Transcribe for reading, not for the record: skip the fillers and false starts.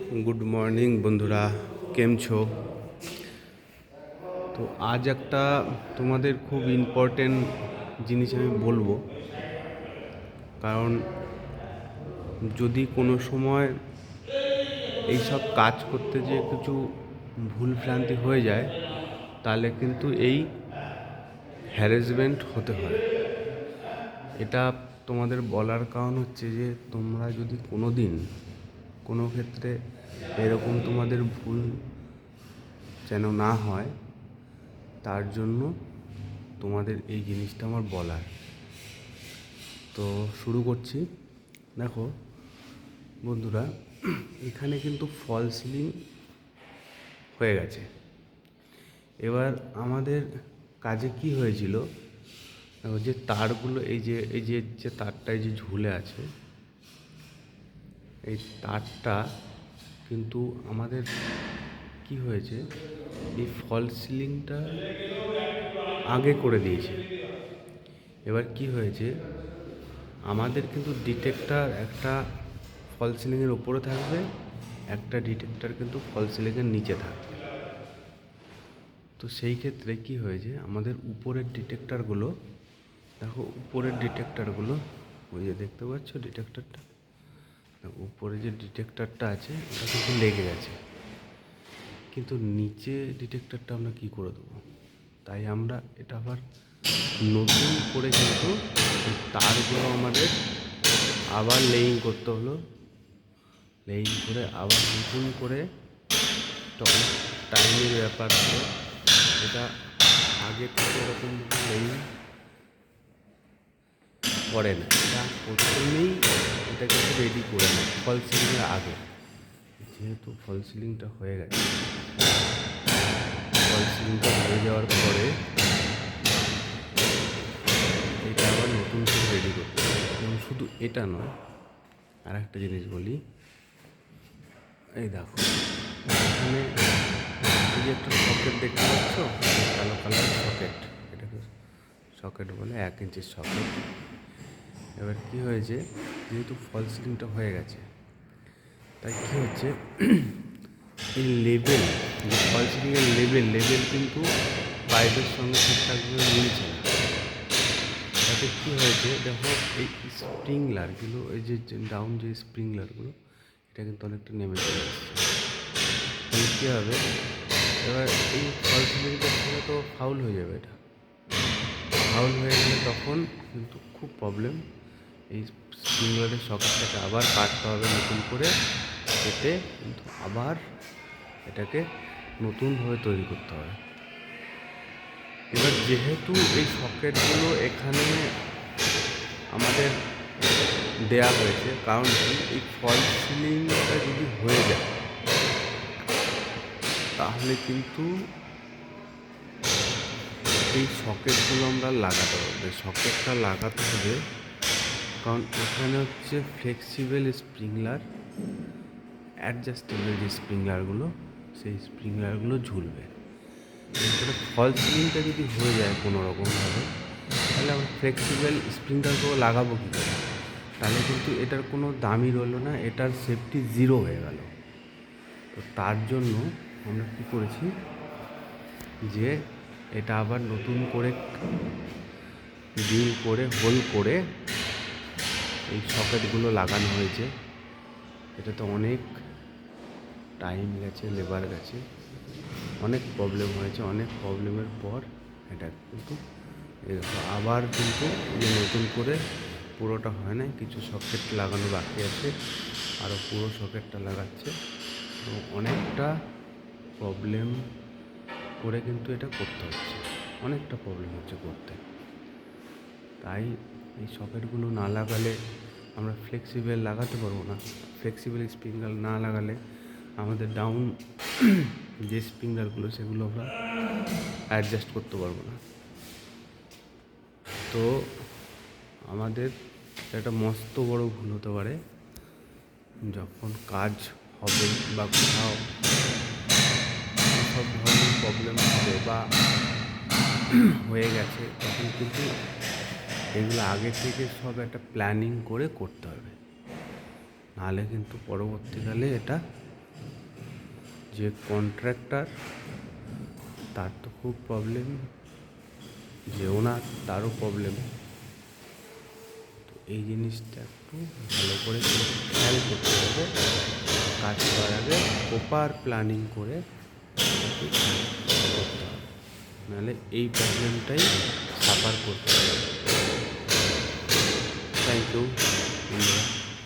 Good morning বন্ধুরা, কেম ছো? তো আজ একটা তোমাদের খুব ইম্পর্টেন্ট জিনিস আমি বলবো। কারণ যদি কোনো সময় এইসব কাজ করতে যেয়ে কিছু ভুলভ্রান্তি হয়ে যায়, তাহলে কিন্তু এই হ্যারাসমেন্ট হতে হয়। এটা তোমাদের বলার কারণ হচ্ছে যে তোমরা যদি কোনো দিন কোনো ক্ষেত্রে এরকম তোমাদের ভুল যেন না হয়, তার জন্য তোমাদের এই জিনিসটা আমার বলার। তো শুরু করছি। দেখো বন্ধুরা, এখানে কিন্তু ফল সিলিং হয়ে গেছে। এবার আমাদের কাজে কি হয়েছিল, দেখো যে তারগুলো এই যে তারটায় যে ঝুলে আছে, এই তারটা কিন্তু আমাদের কি হয়েছে, এই ফল সিলিংটা আগে করে দিয়েছে। এবার কি হয়েছে, আমাদের কিন্তু ডিটেক্টর একটা ফল সিলিংয়ের ওপরে থাকবে, একটা ডিটেক্টর কিন্তু ফল সিলিংয়ের নিচে থাকবে। তো সেই ক্ষেত্রে কি হয়েছে, আমাদের উপরের ডিটেক্টরগুলো, দেখো উপরের ডিটেক্টরগুলো, ওই যে দেখতে পাচ্ছ ডিটেক্টরটা, উপরে যে ডিটেক্টরটা আছে ওটা কিন্তু লেগে গেছে, কিন্তু নিচে ডিটেক্টরটা আমরা কী করে দেবো? তাই আমরা এটা আবার নতুন করে কিন্তু তারগুলো আমাদের আবার লেইং করতে হলো। লেইং করে আবার নতুন করে টাইমের ব্যাপার হলো, এটা আগে থেকে এরকম লেইং করে না, এটা প্রথমেই এটা কিন্তু রেডি করে নেয় ফল সিলিংয়ের আগে। যেহেতু ফল সিলিংটা হয়ে গেছে, ফল সিলিংটা হয়ে যাওয়ার পরে এটা আবার নতুন করে রেডি করতে হবে। এবং শুধু এটা নয়, আর একটা জিনিস বলি। এই দেখো এখানে এই যে একটা সকেট দেখতে পাচ্ছ, কালো কালার সকেট, এটাকে সকেট বলে, 1 ইঞ্চির সকেট। এবার কী হয়েছে, যেহেতু ফল সিলিংটা হয়ে গেছে, তাই কী হচ্ছে, এই লেবেল, যে ফল সিলিংয়ের লেবেল কিন্তু পাইপের সঙ্গে ঠিকঠাকভাবে মিলছে না। তাতে কী হয়েছে, দেখো এই স্প্রিংলারগুলো, এই যে ডাউন যে স্প্রিংলারগুলো, এটা কিন্তু অনেকটা নেমে চলে আসছে। তাহলে কী হবে, এবার এই ফল সিলিংটার সঙ্গে তো ফাউল হয়ে যাবে। এটা ফাউল হয়ে গেলে তখন কিন্তু খুব প্রবলেম। এই স্প্রিংলারের সকেটটাকে আবার কাটতে হবে নতুন করে, কেটে কিন্তু আবার এটাকে নতুনভাবে তৈরি করতে হবে। এবার যেহেতু এই সকেটগুলো এখানে আমাদের দেয়া হয়েছে, কারণ এই ফল সিলিংটা যদি হয়ে যায় তাহলে কিন্তু এই সকেটগুলো আমরা লাগাতে হবে, সকেটটা লাগাতে হবে। কারণ এখানে হচ্ছে ফ্লেক্সিবল স্প্রিংলার, অ্যাডজাস্টেবল যে স্প্রিংলারগুলো, সেই স্প্রিংলারগুলো ঝুলবে। এরপরে ফল সিলিংটা যদি হয়ে যায় কোনো রকমভাবে, তাহলে আমরা ফ্লেক্সিবল স্প্রিংলারগুলো লাগাবো কী করে? তাহলে কিন্তু এটার কোনো দামই রইলো না, এটার সেফটি জিরো হয়ে গেল। তো তার জন্য আমরা কী করেছি, যে এটা আবার নতুন করে ড্রিল করে হোল করে এই সকেটগুলো লাগানো হয়েছে। এটাতে অনেক টাইম গেছে, লেবার গেছে, অনেক প্রবলেম হয়েছে। অনেক প্রবলেমের পর এটা কিন্তু আবার কিন্তু যে নতুন করে পুরোটা হয় না, কিছু সকেট লাগানো বাকি আছে, আরও পুরো সকেটটা লাগাচ্ছে। তো অনেকটা প্রবলেম করে কিন্তু এটা করতে হচ্ছে, অনেকটা প্রবলেম হচ্ছে করতে। তাই এই সকেটগুলো না লাগালে আমরা ফ্লেক্সিবল লাগাতে পারবো না। ফ্লেক্সিবল স্প্রিংলার না লাগালে আমাদের ডাউন যে স্প্রিংলারগুলো, সেগুলো আমরা অ্যাডজাস্ট করতে পারবো না। তো আমাদের একটা মস্ত বড় ভুল হতে পারে, যখন কাজ হবে বা কোথাও সব ধরনের প্রবলেম হবে বা হয়ে গেছে, তখন কিন্তু এগুলো আগে থেকে সব একটা প্ল্যানিং করে করতে হবে, নাহলে কিন্তু পরবর্তীকালে এটা যে কন্ট্রাক্টর তার তো খুব প্রবলেম, যে ওনার তারও প্রবলেম। তো এই জিনিসটা একটু ভালো করে খেয়াল করতে হবে, কাজ করার আগে প্রপার প্ল্যানিং করে করতে হবে, নাহলে এই প্রবলেমটাই সাফার করতে হবে। থ্যাংক ইউ বন্ধুরা।